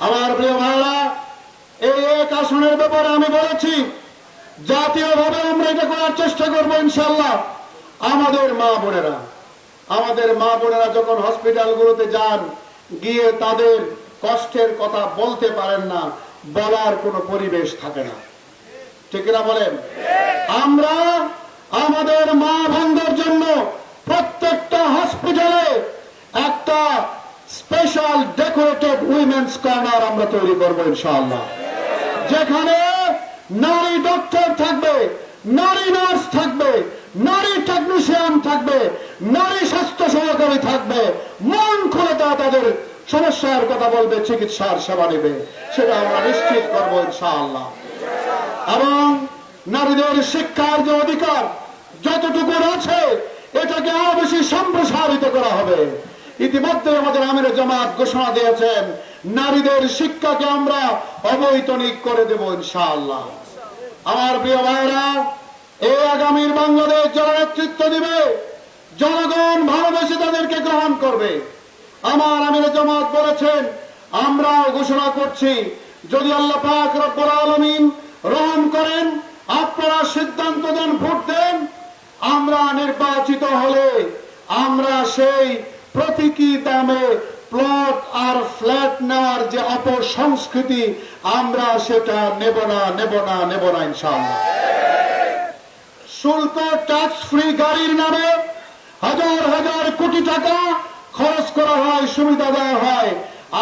আমার প্রিয় ভাইরা, এই এক আসনের ব্যাপারে আমি বলেছি জাতীয়ভাবে আমরা এটা করার চেষ্টা করবো ইনশাল্লাহ। আমাদের মা বোনেরা যখন হসপিটালগুলোতে যান, গিয়ে তাদের কষ্টের কথা বলতে পারেন না, বলার কোনো পরিবেশ থাকে না, ঠিক না বলেন? আমরা আমাদের মা বোনদের জন্য প্রত্যেকটা হসপিটালে একটা স্পেশাল ডেকোরেটেড উইমেন্স কর্নার আমরা তৈরি করবো ইনশাআল্লাহ, যেখানে নারী ডক্টর থাকবে, নারী নার্স থাকবে, নারী টেকনিশিয়ান থাকবে, নারী স্বাস্থ্য সহকারী থাকবে। মন খুলে তাদের সমস্যার কথা বলবে, চিকিৎসার সেবা নেবে, সেটা আমরা নিশ্চিত করবো ইনশাআল্লাহ। এবং নারীদের শিক্ষার যে অধিকার যতটুকু আছে, এটাকে আরো বেশি সম্প্রসারিত করা হবে। ইতিমধ্যে আমাদের আমিরে জামাত ঘোষণা দিয়েছেন, নারীদের শিক্ষাকে আমরা অবৈতনিক করে দেব ইনশাআল্লাহ। আমার প্রিয় ভাইরা, এই আগামীর বাংলাদেশ যারা নেতৃত্ব দিবে, জনগণ ভালোবেসে তাদেরকে গ্রহণ করবে। আমার আমিরে জামাত বলেছেন, আমরা ঘোষণা করছি, যদি আল্লাহ পাক রব্বুল আলামিন রহম করেন, আপনারা সিদ্ধান্ত দেন, ভোট দেন, আমরা নির্বাচিত হলে আমরা সেই প্রতীকী দামে প্লট আর ফ্ল্যাট নেওয়ার যে অপসংস্কৃতি, আমরা সেটা নেব না ইনশাআল্লাহ। শুল্ক ট্যাক্স ফ্রি গাড়ির নামে হাজার হাজার কোটি টাকা খরচ করা হয়, সুবিধা দেওয়া হয়,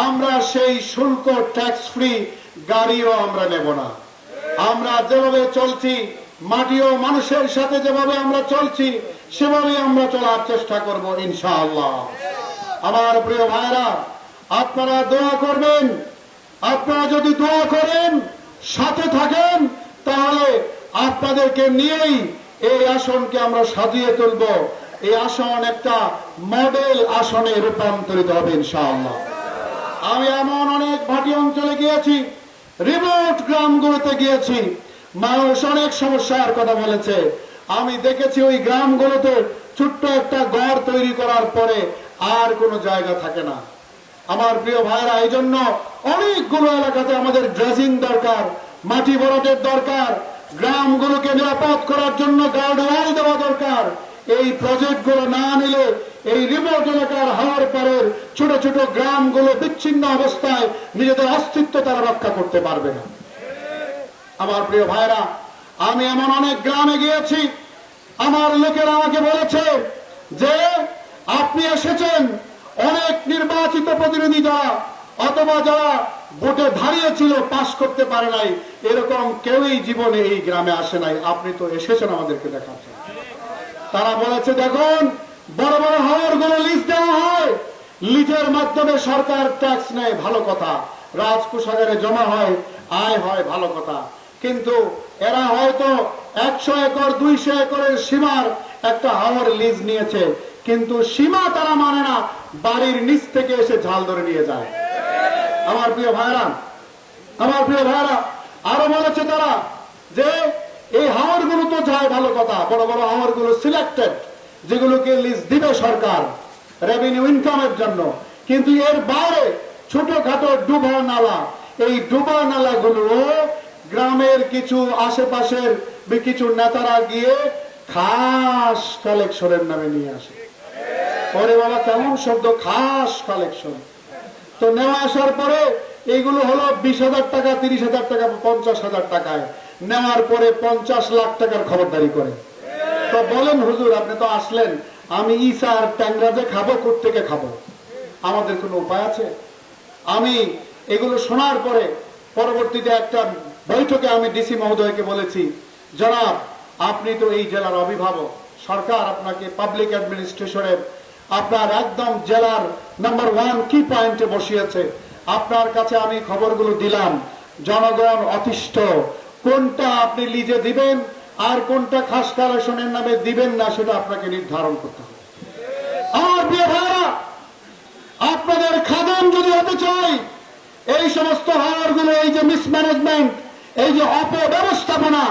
আমরা সেই শুল্ক ট্যাক্স ফ্রি গাড়িও আমরা নেব না। আমরা যেভাবে চলছি, মাটিও মানুষের সাথে যেভাবে আমরা চলছি, সেভাবেই আমরা চলার চেষ্টা করব ইনশাআল্লাহ। আমার প্রিয় ভাইরা, আপনারা দোয়া করবেন। আপনারা যদি দোয়া করেন, সাথে থাকেন, তাহলে আপনাদেরকে নিয়েই এই আসনকে আমরা সাজিয়ে তুলব। এই আসন একটা মডেল আসনে রূপান্তরিত হবে ইনশাআল্লাহ। আমি এমন অনেক ভাটি অঞ্চলে গিয়েছি, রিমোট গ্রামগুলোতে গিয়েছি, মানুষ অনেক সমস্যার কথা বলেছে। আমি দেখেছি ওই গ্রামগুলোতে ছোট্ট একটা ঘর তৈরি করার পরে আর কোনো জায়গা থাকে না। আমার প্রিয় ভাইরা, এই জন্য অনেকগুলো এলাকাতে আমাদের ড্রেজিং দরকার, মাটি ভরাটের দরকার, গ্রামগুলোকে নিরাপদ করার জন্য গার্ডওয়াল দেওয়া দরকার। এই প্রজেক্টগুলো না নিলে এই রিমোট এলাকার হাওয়ার পারের ছোট ছোট গ্রামগুলো বিচ্ছিন্ন অবস্থায় নিজেদের অস্তিত্ব তারা রক্ষা করতে পারবে না। আমার প্রিয় ভাইরা, আমি এমন অনেক গ্রামে গিয়েছি, আমার লোকেরা আমাকে বলেছে যে আপনি এসেছেন, অনেক নির্বাচিত প্রতিনিধি যারা অথবা যারা ভোটে দাঁড়িয়েছিল পাশ করতে পারে নাই, এরকম কেউই জীবনে এই গ্রামে আসে নাই, আপনি তো এসেছেন আমাদেরকে দেখাচ্ছেন। তারা বলেছে, দেখুন, বড় বড় হাওরগুলো লিজ দেওয়া হয়, লিজের মাধ্যমে সরকার ট্যাক্স নেয়, ভালো কথা, রাজকোষাগারে জমা হয়, আয় হয়, ভালো কথা, কিন্তু এরা হয়তো 100 একর 200 একরের সীমার একটা হাওর লিজ নিয়েছে, কিন্তু সীমা তারা মানে না, বাড়ির নিচ থেকে এসে ঝাল ধরে নিয়ে যায়। আমার প্রিয় ভাইরা, আরো বলেছে তারা যে এই হাওর গুলো তো যায়, ভালো কথা, বড় বড় হাওর গুলো সিলেক্টেড, যেগুলোকে লিজ দিবে সরকার রেভিনিউ ইনকামের জন্য, কিন্তু এর বাইরে ছোটখাটো ডুবা নালা, এই ডুবা নালাগুলো গ্রামের কিছু আশেপাশের কিছু নেতারা গিয়ে খাস কালেকশনের নামে নিয়ে আসে। পরে বাবা, কেমন শব্দ, খাস কালেকশন। তো নেওয়া আসার পরে এইগুলো হলো 20,000 টাকা, 30,000 টাকা, 50,000 টাকায় নেওয়ার পরে 50 লাখ টাকার খবরদারি করে। তো বলেন হুজুর, আপনি তো আসলেন, আমি ইসা আর ট্যাংরা যে খাবো, কোত্থেকে খাবো? আমাদের কোনো উপায় আছে? আমি এগুলো শোনার পরে পরবর্তীতে একটা বৈঠকে আমি ডিসি মহোদয়কে বলেছি, জনাব, আপনি তো এই জেলার অভিভাবক, সরকার আপনাকে পাবলিক অ্যাডমিনিস্ট্রেশনের আপনার একদম জেলার নাম্বার 1 কি পয়েন্টে বসিয়েছে, আপনার কাছে আমি খবরগুলো দিলাম, জনগণ অতিষ্ঠ, কোনটা আপনি লিজে দিবেন আর কোনটা খাস কালেকশনের নামে দিবেন না, সেটা আপনাকে নির্ধারণ করতে হবে। আমার প্রিয় ভাইরা, আপনাদের খাদেম যদি হতে চাই, এই সমস্ত হাওরগুলো, এই যে মিসম্যানেজমেন্ট, এই যে অপব্যবস্থাপনা,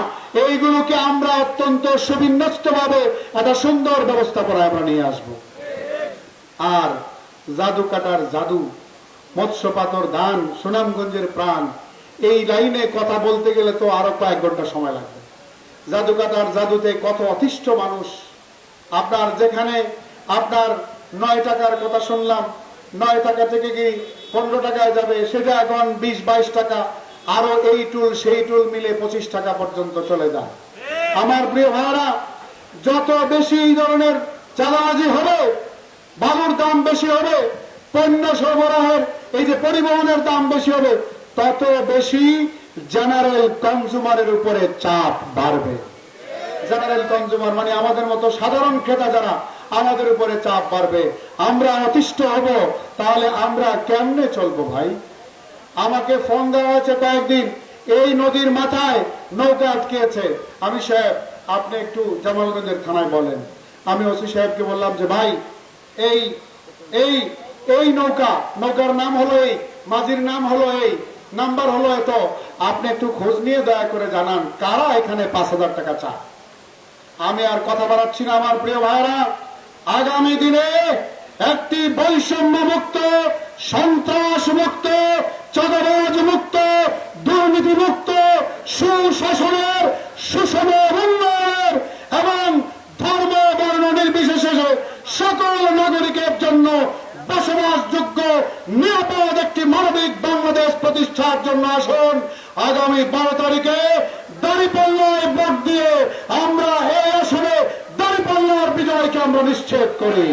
এইগুলোকে আমরা অত্যন্ত সুবিন্যস্ত ভাবে একটা সুন্দর ব্যবস্থাপনা আমরা নিয়ে আসব। আর জাদু কাটার জাদু, মৎস্য পাথর ধান, সুনামগঞ্জের প্রাণ। এই লাইনে কথা বলতে গেলে তো আরো কয়েক ঘন্টা সময় লাগবে। জাদুকাটার জাদুতে কত অতিষ্ঠ মানুষ। আপনার যেখানে আপনার 9 টাকার কথা শুনলাম, 9 টাকা থেকে কি 15 টাকায় যাবে, সেটা এখন 20-22 টাকা, আরো এই টুল সেই টুল মিলে 25 টাকা পর্যন্ত চলে যায়। আমার প্রিয় ভাইরা, যত বেশি এই ধরনের চাঁদাবাজি হবে, বালুর দাম বেশি হবে, পণ্য সরবরাহের এই যে পরিবহনের দাম বেশি হবে, তত বেশি জেনারেল কনজিউমারের উপরে চাপ বাড়বে। জেনারেল কনজিউমার মানে আমাদের মতো সাধারণ ক্রেতা যারা, আমাদের উপরে চাপ বাড়বে। আমরা অতিষ্ঠ হব, তাহলে আমরা কেমনে চলবো ভাই? আমাকে ফোন দেওয়া হয়েছে কয়েকদিন, এই নদীর মাথায় নৌকা আটকেছে। আমি সাহেব, আপনি একটু জামালগঞ্জের থানায় বলেন। আমি ওসি সাহেবকে বললাম যে ভাই, এই এই এই নৌকার নাম হলো এই, মাঝির নাম হলো এই, নাম্বার হলো এত, আপনি একটু খোঁজ নিয়ে দয়া করে জানান কারা এখানে 5,000 টাকা চায়। আমি আর কথা বাড়াচ্ছি না আমার প্রিয় ভাইরা। আগামী দিনে একটি বৈষম্য মুক্ত, সন্ত্রাস মুক্ত, চাঁদাবাজ মুক্ত, দুর্নীতি মুক্ত, সুশাসনের, সুষম উন্নয়নের এবং ধর্ম বর্ণ নির্বিশেষে সকল নাগরিকের জন্য বসবাসযোগ্য নিরাপদ একটি মানবিক বাংলাদেশ প্রতিষ্ঠার জন্য আসুন আগামী 12 তারিখে দাঁড়িপাল্লায় ভোট দিয়ে আমরা এই আসনে দাঁড়িপাল্লার বিজয়কে আমরা নিশ্চিত করি।